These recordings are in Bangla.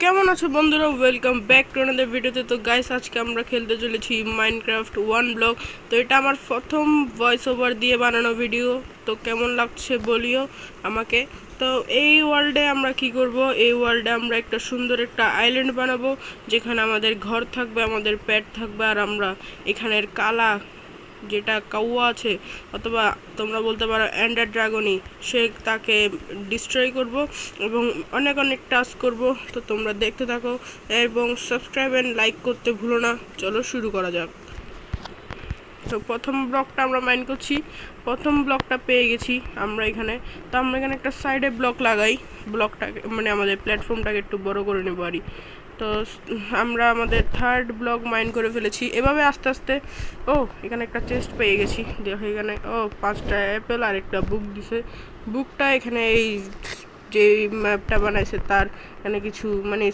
কেমন আছো বন্ধুরা? ওয়েলকাম ব্যাক টু আনাদার ভিডিওতে। তো গাইস, আজকে আমরা খেলতে চলেছি মাইনক্রাফট ওয়ান ব্লক। তো এটা আমার প্রথম ভয়েস ওভার দিয়ে বানানো ভিডিও। তো কেমন লাগছে বলিও আমাকে। তো এই ওয়ার্ল্ডে আমরা কি করব? এই ওয়ার্ল্ডে আমরা একটা সুন্দর একটা আইল্যান্ড বানাবো, যেখানে আমাদের ঘর থাকবে, আমাদের পেট থাকবে, আর আমরা এখানের কালা যেটা কাউয়া আছে, অথবা তোমরা বলতে পারো এন্ডার ড্রাগনই, সে তাকে ডিস্ট্রয় করব এবং অনেক অনেক টাস্ক করব। তো তোমরা দেখতে থাকো এবং সাবস্ক্রাইব অ্যান্ড লাইক করতে ভুলো না। চলো শুরু করা যাক। তো প্রথম ব্লকটা আমরা মাইন করছি, প্রথম ব্লকটা পেয়ে গেছি আমরা এখানে। তো আমরা এখানে একটা সাইডে ব্লক লাগাই, ব্লকটাকে মানে আমাদের প্ল্যাটফর্মটাকে একটু বড় করে নেব আর। তো আমরা আমাদের থার্ড ব্লক মাইন করে ফেলেছি। এভাবে আস্তে আস্তে এখানে একটা চেস্ট পেয়ে গেছি। দেখো এখানে 5টা অ্যাপেল আর একটা বুক দিছে। বুকটা এখানে এই যে ম্যাপটা বানাইছে তার এখানে কিছু মানে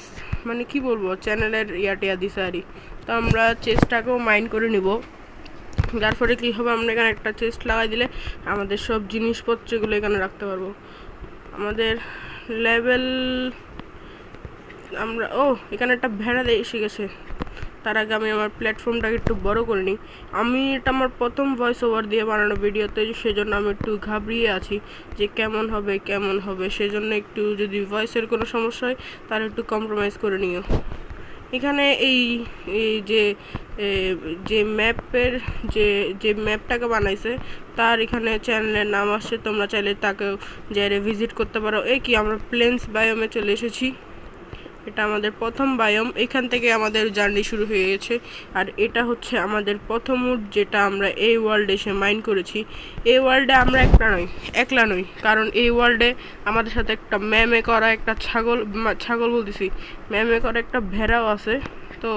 মানে কি বলবো, চ্যানেলের টিয়া দিছে আর। তো আমরা চেস্টটাকেও মাইন করে নিব। যার ফলে কী হবে, আমরা এখানে একটা চেস্ট লাগাই দিলে আমাদের সব জিনিসপত্রগুলো এখানে রাখতে পারবো। আমাদের লেভেল আমরা এখানে একটা ভেড়া এসে গেছে। তার আগে আমি আমার প্ল্যাটফর্মটাকে একটু বড় করে নিই। এটা আমার প্রথম ভয়েস ওভার দিয়ে বানানো ভিডিওতে, সেজন্য আমি একটু ঘাবড়িয়ে আছি যে কেমন হবে। সেজন্য একটু যদি ভয়েসের কোনো সমস্যা হয় তাহলে একটু কম্প্রোমাইজ করে নিও। এখানে এই যে যে ম্যাপের যে ম্যাপটাকে বানাইছে তার এখানে চ্যানেলের নাম আসছে, তোমরা চাইলে তাকেও যাইরে ভিজিট করতে পারো। কি আমরা প্লেন্স বায়োমে চলে এসেছি। এটা আমাদের প্রথম বায়োম, এখান থেকে আমাদের জার্নি শুরু হয়ে গেছে। আর এটা হচ্ছে আমাদের প্রথম উড, যেটা আমরা এই ওয়ার্ল্ডে এসে মাইন করেছি। এই ওয়ার্ল্ডে আমরা একলা নই, কারণ এই ওয়ার্ল্ডে আমাদের সাথে একটা ম্যামে করা একটা ছাগল বলতেছি, ম্যামে করা একটা ভেড়াও আছে। তো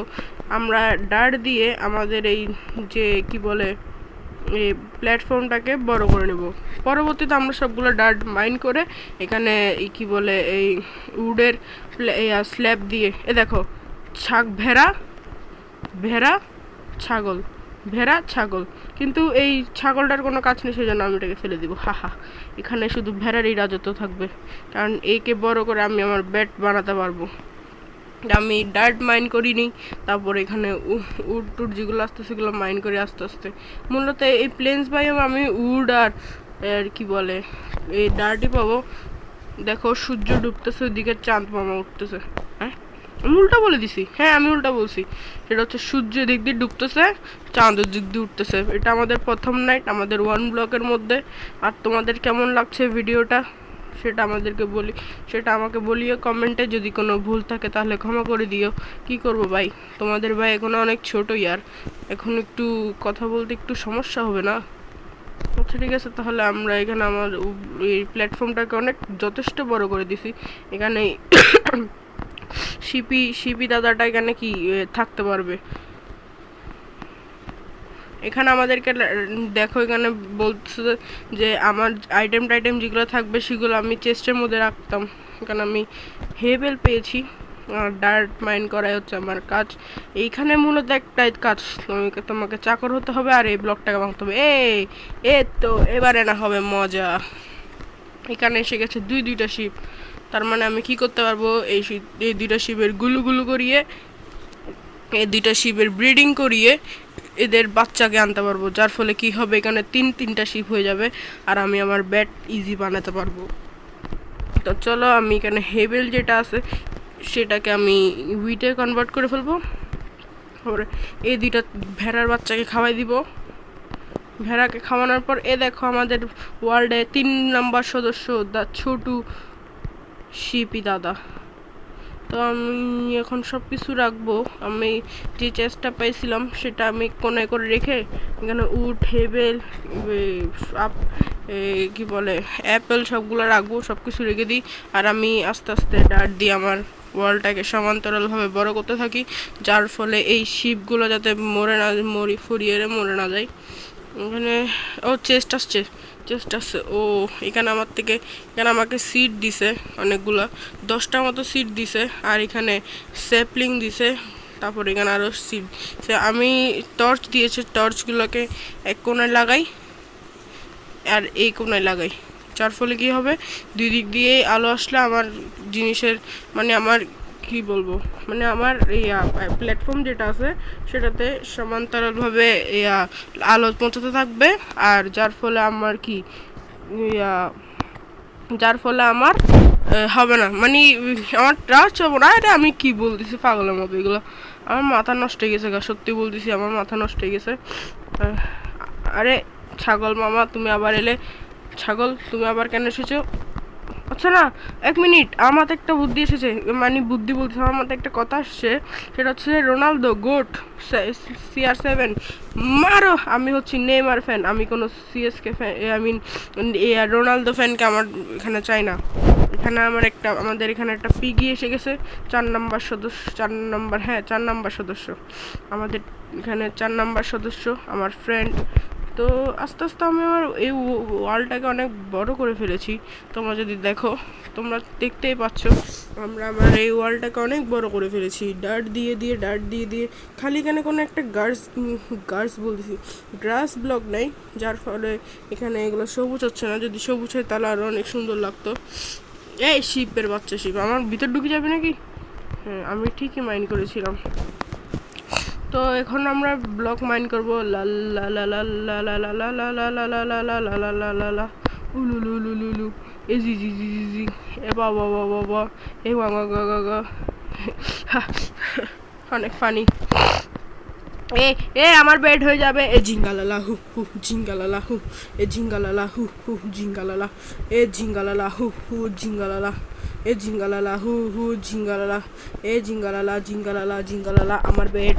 আমরা ডার্ট দিয়ে আমাদের এই যে কি বলে এই প্ল্যাটফর্মটাকে বড় করে নেব। পরবর্তীতে আমরা সবগুলো ডার্ট মাইন করে এখানে কি বলে এই উডের স্ল্যাব দিয়ে দেখো ভেড়া ভেড়া ছাগল, ভেড়া ছাগল, কিন্তু এই ছাগলটার কোনো কাজ নেই, সেজন্য আমি এটাকে ফেলে দিব। এখানে শুধু ভেড়ারই রাজত্ব থাকবে, কারণ একে বড় করে আমি আমার ব্যাট বানাতে পারবো। আমি ডার্ট মাইন করিনি, তারপর এখানে উড টুড যেগুলো আসতে সেগুলো মাইন করি আস্তে আস্তে। মূলত এই প্লেন্স বায়োম আমি উড আর কি বলে এই ডার্টই পাবো। দেখো সূর্য ডুবতেছে, ওইদিকে চাঁদ মামা উঠতেছে। আমি উল্টা বলে দিছি, আমি উল্টা বলছি। সেটা হচ্ছে সূর্য দিক দিয়ে ডুবতেছে, চাঁদ দিক দিয়ে উঠতেছে। এটা আমাদের প্রথম নাইট আমাদের ওয়ান ব্লকের মধ্যে। আর তোমাদের কেমন লাগছে ভিডিওটা সেটা আমাকে বলিও কমেন্টে। যদি কোনো ভুল থাকে তাহলে ক্ষমা করে দিও। কি করব ভাই, তোমাদের ভাই এখন অনেক ছোট এখন একটু কথা বলতে একটু সমস্যা হবে না? আচ্ছা ঠিক আছে, তাহলে আমরা এখানে আমার এই প্ল্যাটফর্মটাকে অনেক যথেষ্ট বড় করে দিছি। এখানে শিপি দাদাটা এখানে কি থাকতে পারবে। এখানে আমাদেরকে দেখো, এখানে বলছে যে আমার আইটেম যেগুলো থাকবে সেগুলো আমি চেস্টের মধ্যে রাখতাম। এখানে আমি হেভেল পেয়েছি, ডার্ট মাইন করাই হচ্ছে আমার কাজ। এইখানে মূলত একটাই কাজ, তোমাকে চাকর হতে হবে আর এই ব্লকটাকে ভাঙতে হবে। তো এবারে না হবে মজা। এখানে এসে গেছে দুইটা শিপ, তার মানে আমি কি করতে পারবো, এই 2টা শিপের গুলু করিয়ে, এই 2টা শিপের ব্রিডিং করিয়ে এদের বাচ্চাকে আনতে পারবো। যার ফলে কি হবে, এখানে 3টা শিপ হয়ে যাবে আর আমি আমার ব্যাট ইজি বানাতে পারবো। তো চলো, আমি এখানে হেভেল যেটা আছে সেটাকে আমি উইটে কনভার্ট করে ফেলবো। তারপরে এই 2টা ভেড়ার বাচ্চাকে খাওয়াই দিব। ভেড়াকে খাওয়ানোর পর দেখো আমাদের ওয়ার্ল্ডে 3 নম্বর সদস্য দা ছোটু শিপি দাদা। তো আমি এখন সব কিছু রাখবো। আমি যে চেস্টটা পাইছিলাম সেটা আমি কোনায় করে রেখে এখানে উড হেভেল কি বলে অ্যাপেল সবগুলো রাখবো, সব কিছু রেখে দিই। আর আমি আস্তে আস্তে ডার্ট দিয়ে আমার ওয়ালটাকে সমান্তরালভাবে বড় করতে থাকি, যার ফলে এই শিপগুলো যাতে ফুরিয়ে মরে না যায়। এখানে চেস্ট আসছে। এখানে এখানে আমাকে সিড দিছে অনেকগুলো, 10টার মতো সিড দিছে। আর এখানে স্যাপলিং দিছে, তারপর এখানে আরও সিড। আমি টর্চ দিয়েছে, টর্চগুলোকে এক কোণায় লাগাই আর এই কোণায় লাগাই। যার ফলে কি হবে, দুই দিক দিয়ে আলো আসলে আমার জিনিসের মানে আমার কি বলবো, মানে আমার প্ল্যাটফর্ম যেটা আছে সেটাতে সমান্তরালভাবে আলো পৌঁছাতে থাকবে, আর যার ফলে আমার কি ইয়া যার ফলে আমার হবে না, মানে আমার ট্রাস্ট হবে না। এটা আমি কি বলতেছি পাগলের মতো, এগুলো আমার মাথা নষ্ট হয়ে গেছে, সত্যি বলতেছি আমার মাথা নষ্ট হয়ে গেছে। আরে ছাগল মামা তুমি আবার এলে, ছাগল তুমি আবার কেন এসেছো? আচ্ছা না, এক মিনিট, আমার মাথায় একটা বুদ্ধি এসেছে, মানে বুদ্ধি বলতে আমার মাথায় একটা কথা আসছে, সেটা হচ্ছে রোনালদো গোট CR7 মারো। আমি হচ্ছি নেইমার ফ্যান, আমি কোনো CSK fan, I mean Ronaldo ফ্যানকে আমার এখানে চাই না। এখানে আমাদের এখানে একটা পিগি এসে গেছে, 4 নম্বর সদস্য, 4 নম্বর সদস্য আমাদের এখানে, 4 নম্বর সদস্য আমার ফ্রেন্ড। তো আস্তে আস্তে আমি আমার এই ওয়ালটাকে অনেক বড় করে ফেলেছি, তোমরা যদি দেখো, তোমরা দেখতেই পাচ্ছ আমরা আমার এই ওয়ালটাকে অনেক বড় করে ফেলেছি, ডার্ট দিয়ে দিয়ে খালি এখানে কোনো একটা গার্স বলতেছি গ্রাস ব্লক নেই, যার ফলে এখানে এগুলো সবুজ হচ্ছে না। যদি সবুজ হয় তাহলে আরও অনেক সুন্দর লাগতো। এই শিপের বাচ্চা শিপ আমার ভিতর ঢুকে যাবে নাকি? হ্যাঁ, আমি ঠিকই মাইন্ড করেছিলাম। তো এখন আমরা ব্লক মাইন করবো, লা লা লা লা লা লা লা লা লা লা লা লা লা লা লা লা লা লা লা উলু লু লু লু লু এ জি জি জি জি জি এ বাবা বাবা বাবা এ গা গা গা গা অনেক ফানি। এ এ আমার বেড হয়ে যাবে, এ ঝিঙ্গালালা হু হু ঝিঙ্গালালা হু, এ ঝিঙ্গালালা হু হু ঝিঙ্গালালা, এ ঝিঙ্গালালা হু হু ঝিঙ্গালালা, এ ঝিঙ্গালালা হু হু ঝিঙ্গালালা, এ ঝিঙ্গালালা ঝিঙ্গালালা ঝিঙ্গালালা। আমার বেড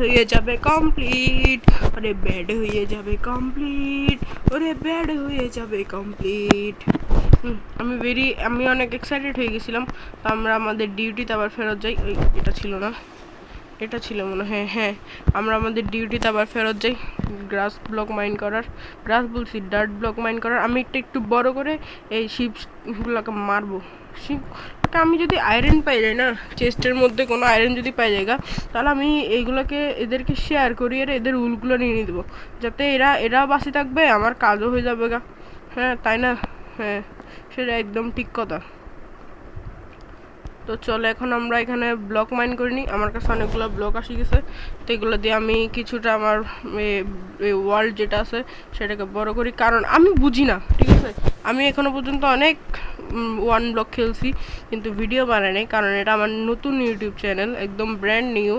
হয়ে যাবে কমপ্লিট, ওরে বেড হয়ে যাবে কমপ্লিট, ওরে বেড হয়ে যাবে কমপ্লিট। আমি অনেক এক্সাইটেড হয়ে গেছিলাম। তো আমরা আমাদের ডিউটিতে আবার ফেরত যাই। এটা ছিল না, এটা ছিল মনে হয়, হ্যাঁ আমরা আমাদের ডিউটিতে আবার ফেরত যাই গ্রাস ব্লক মাইন করার, গ্রাস বলছি ডার্ট ব্লক মাইন করার। আমি একটু বড় করে এই শিপগুলোকে মারবো। শিপকে আমি যদি আয়রন পাই যাই না, চেস্টের মধ্যে কোনো আয়রন যদি পাই যায়গা, তাহলে আমি এইগুলোকে এদেরকে শেয়ার করি, আর এদের উলগুলো নিয়ে দেবো, যাতে এরা বাঁচি থাকবে, আমার কাজও হয়ে যাবে গা। হ্যাঁ তাই না? হ্যাঁ সেটা একদম ঠিক কথা। তো চলো এখন আমরা এখানে ব্লক মাইন করে নিই। আমার কাছে অনেকগুলো ব্লক আসি গেছে, তো এগুলো দিয়ে আমি কিছুটা আমার ওয়ার্ল্ড যেটা আছে সেটাকে বড় করি, কারণ আমি বুঝি না, ঠিক আছে? আমি এখনো পর্যন্ত অনেক ওয়ান ব্লক খেলছি কিন্তু ভিডিও বানাই নাই, কারণ এটা আমার নতুন ইউটিউব চ্যানেল, একদম ব্র্যান্ড নিউ।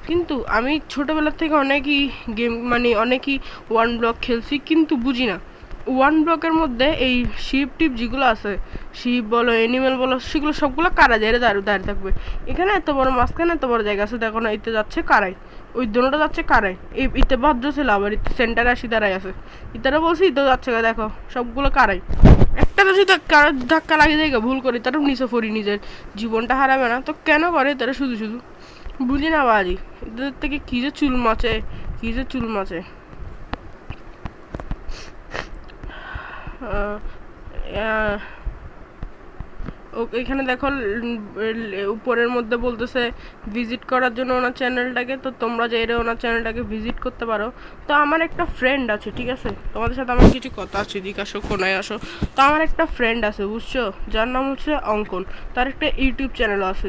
কিন্তু আমি ছোটোবেলার থেকে অনেকই ওয়ান ব্লক খেলছি, কিন্তু বুঝি না ওয়ান ব্লকের মধ্যে এই শিপ টিপ যেগুলো আছে, শিপ বলো অ্যানিমেল বলো, সেগুলো সবগুলো কারা যায় দাঁড়িয়ে থাকবে। এখানে এত বড় মাঝখানে এত বড় জায়গা আছে, দেখো না, ইতে যাচ্ছে কারাই, ওই দুটোটা যাচ্ছে কারাই, ইতে ভদ্র ছিল, আবার ইতে সেন্টারে আসি দাঁড়াই আছে, ইতারা বলছি ইতেও যাচ্ছে, দেখো সবগুলো কারাই। একটা তো শুধু ধাক্কা লাগিয়ে যায় ভুল করি, তারা নিচে পড়ি, নিজের জীবনটা হারাবে না, তো কেন করে তারা শুধু শুধু বুঝি না বাজি। এদের থেকে কী যে চুল মাছে। এখানে দেখো উপরের মধ্যে বলতেছে ভিজিট করার জন্য ওনার চ্যানেলটাকে, তো তোমরা চাইলে ওনার চ্যানেলটাকে ভিজিট করতে পারো। তো আমার একটা ফ্রেন্ড আছে, ঠিক আছে, তোমাদের সাথে আমার কিছু কথা আছে, জিজ্ঞাসা কোনায় আসো। তো আমার একটা ফ্রেন্ড আছে বুঝছো, যার নাম হচ্ছে অঙ্কন। তার একটা ইউটিউব চ্যানেল আছে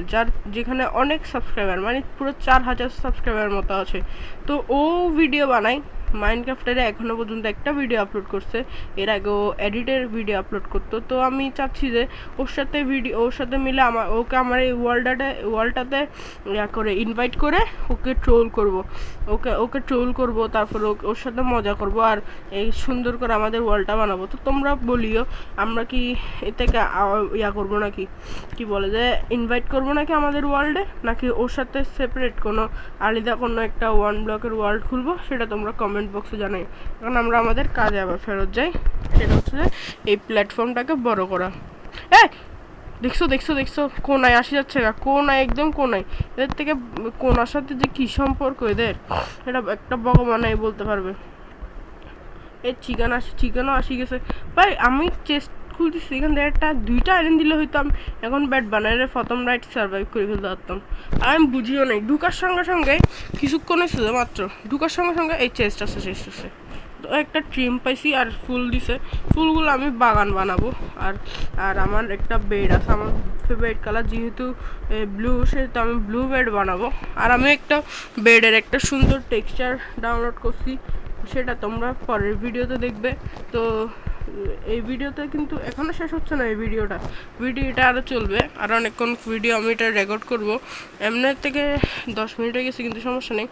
যেখানে অনেক সাবস্ক্রাইবার, মানে পুরো 4000 সাবস্ক্রাইবার মতো আছে। তো ও ভিডিও বানায় মাইনক্রাফটের, এখনও পর্যন্ত একটা ভিডিও আপলোড করছে, এর আগে ও এডিটের ভিডিও আপলোড করতো। তো আমি চাচ্ছি যে ওর সাথে মিলে ওকে আমার এই ওয়ার্ল্ডটাতে করে ইনভাইট করে ওকে ট্রোল করব, তারপর ওর সাথে মজা করব, আর এই সুন্দর করে আমাদের ওয়ার্ল্ডটা বানাবো। তো তোমরা বলিও আমরা কি এটাকে করবো নাকি, কি বলে যে ইনভাইট করবো নাকি আমাদের ওয়ার্ল্ডে, নাকি ওর সাথে সেপারেট কোনো আলাদা কোনো একটা ওয়ান ব্লকের ওয়ার্ল্ড খুলবো, সেটা তোমরা কমেন্ট বক্সে জানাই। কারণ আমরা আমাদের কাজে আবার ফেরত যাই, সেটা হচ্ছে যে এই প্ল্যাটফর্মটাকে বড় করা। দেখছো কোনায় আসি যাচ্ছে না, কোনায় একদম কোনায়, এদের থেকে কোনার সাথে যে কী সম্পর্ক এদের, এটা একটা ভগবানই বলতে পারবে। এই চিকেনও আসি গেছে ভাই। আমি চেস্ট খুলতেছি, এখান থেকে দুইটা আইরন দিলে হয়তো আমি এখন ব্যাট বানাইলে প্রথম রাইট সার্ভাইভ করে ফেলতে পারতাম। আর আমি বুঝিও নাই, ঢুকার সঙ্গে কিছুক্ষণ হয়েছে মাত্র, ঢুকার সঙ্গে এই চেস্ট আছে তো একটা ট্রিম পাইছি আর ফুল দিছে, ফুলগুলো আমি বাগান বানাবো। আর আর আমার একটা বেড আছে, আমার ফেভারিট কালার যেহেতু ব্লু, সেহেতু আমি ব্লু বেড বানাবো। আর আমি একটা বেডের একটা সুন্দর টেক্সচার ডাউনলোড করছি, সেটা তোমরা পরের ভিডিওতে দেখবে। তো এই ভিডিওতে কিন্তু এখনও শেষ হচ্ছে না, এই ভিডিওটা আরও চলবে, আর অনেকক্ষণ ভিডিও আমি এটা রেকর্ড করব। এমনি থেকে 10 মিনিট হয়ে গেছে, কিন্তু সমস্যা নেই,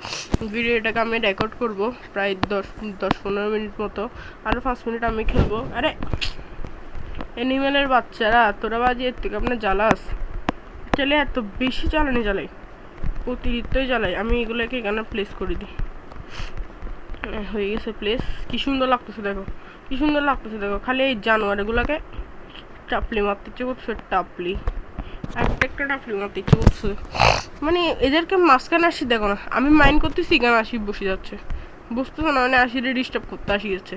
ভিডিওটাকে আমি রেকর্ড করব প্রায় 10-15 মিনিট মতো। আরও 5 মিনিট আমি খেলবো। আরে অ্যানিমেলের বাচ্চারা, তোরা বাজি এর থেকে আপনার জ্বালাস চলে, এত বেশি জ্বালানি জ্বালাই, অতিরিক্তই জ্বালাই। আমি এগুলোকে এখানে প্লেস করে দিই। হয়ে গেছে প্লেস। কি সুন্দর লাগতেছে দেখো, কি সুন্দর লাগতেছে দেখো। খালি এই জানোয়ারগুলোকে টাপলি মারতে ইচ্ছে করছে, টাপলি একটা টাপলি মারতে ইচ্ছে করছে। মানে এদেরকে মাঝখানে আসি দেখো না, আমি মাইন্ড করতেছি, এখানে আসি বসে যাচ্ছে, বুঝতেছো না? মানে আসিরে ডিস্টার্ব করতে আসি যাচ্ছে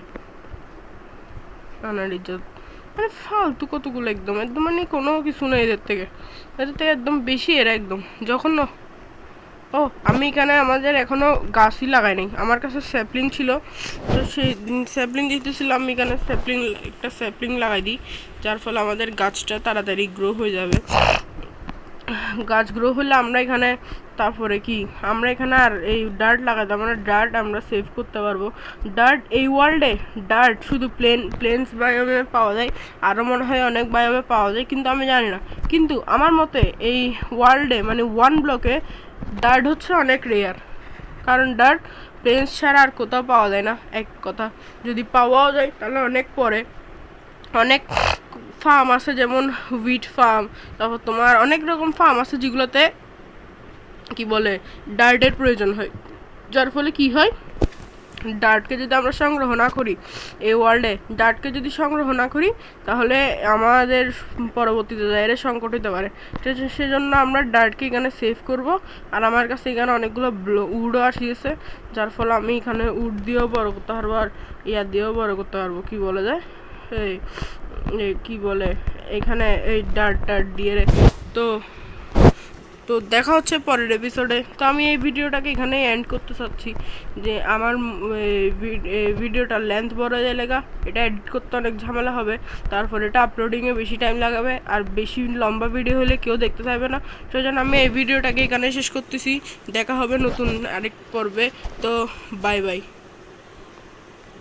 আনার ইজ্জত। মানে ফালতু কতগুলো, একদম একদম মানে কোনো কিছু নেই এদের থেকে একদম বেশি এরা একদম জঘন্য। ও আমি এখানে আমাদের এখনও গাছই লাগাই নাই, আমার কাছে স্যাপলিং ছিল, তো সেই স্যাপলিং দিতেছিল, আমি এখানে একটা স্যাপলিং লাগাই দিই, যার ফলে আমাদের গাছটা তাড়াতাড়ি গ্রো হয়ে যাবে। গাছ গ্রো হলে আমরা এখানে তারপরে কি আমরা এখানে আর এই ডার্ট লাগাতাম, আমরা ডার্ট আমরা সেভ করতে পারবো। ডার্ট এই ওয়ার্ল্ডে ডার্ট শুধু প্লেন্স বায়োমে পাওয়া যায়, আরও মনে হয় অনেক বায়োমে পাওয়া যায়, কিন্তু আমি জানি না। কিন্তু আমার মতে এই ওয়ার্ল্ডে মানে 1 ব্লকে ডার্ট হচ্ছে অনেক রেয়ার, কারণ ডার্ট প্লেন্স ছাড়া আর কোথাও পাওয়া যায় না। এক কথা, যদি পাওয়াও যায় তাহলে অনেক পরে। অনেক ফার্ম আছে, যেমন হুইট ফার্ম, তারপর তোমার অনেক রকম ফার্ম আছে যেগুলোতে কি বলে ডার্টের প্রয়োজন হয়, যার ফলে কি হয়, ডার্টকে যদি আমরা সংগ্রহ না করি, এই ওয়ার্ল্ডে ডার্টকে যদি সংগ্রহ না করি, তাহলে আমাদের পরবর্তীতে জায়গায় সংকট হতে পারে। সেজন্য আমরা ডার্টকে এখানে সেভ করব। আর আমার কাছে এখানে অনেকগুলো উডও আসিয়েছে, যার ফলে আমি এখানে উড দিয়েও বড় করতে পারবো, আর ইয়ার দিয়েও বড় করতে পারবো। কি বলে যায় এই কি বলে এখানে এই ডার্ট দিয়ে তো তো দেখা হচ্ছে পরের এপিসোডে। তো আমি এই ভিডিওটাকে এখানে এন্ড করতে চাচ্ছি, যে আমার ভিডিওটার লেন্থ বড় হয়ে যাবে, এটা এডিট করতে অনেক ঝামেলা হবে, তারপর এটা আপলোডিংয়ে বেশি টাইম লাগাবে, আর বেশি লম্বা ভিডিও হলে কেউ দেখতে চাইবে না। সেজন্য আমি এই ভিডিওটাকে এখানে শেষ করতেছি। দেখা হবে নতুন আরেক পর্বে। তো বাই বাই।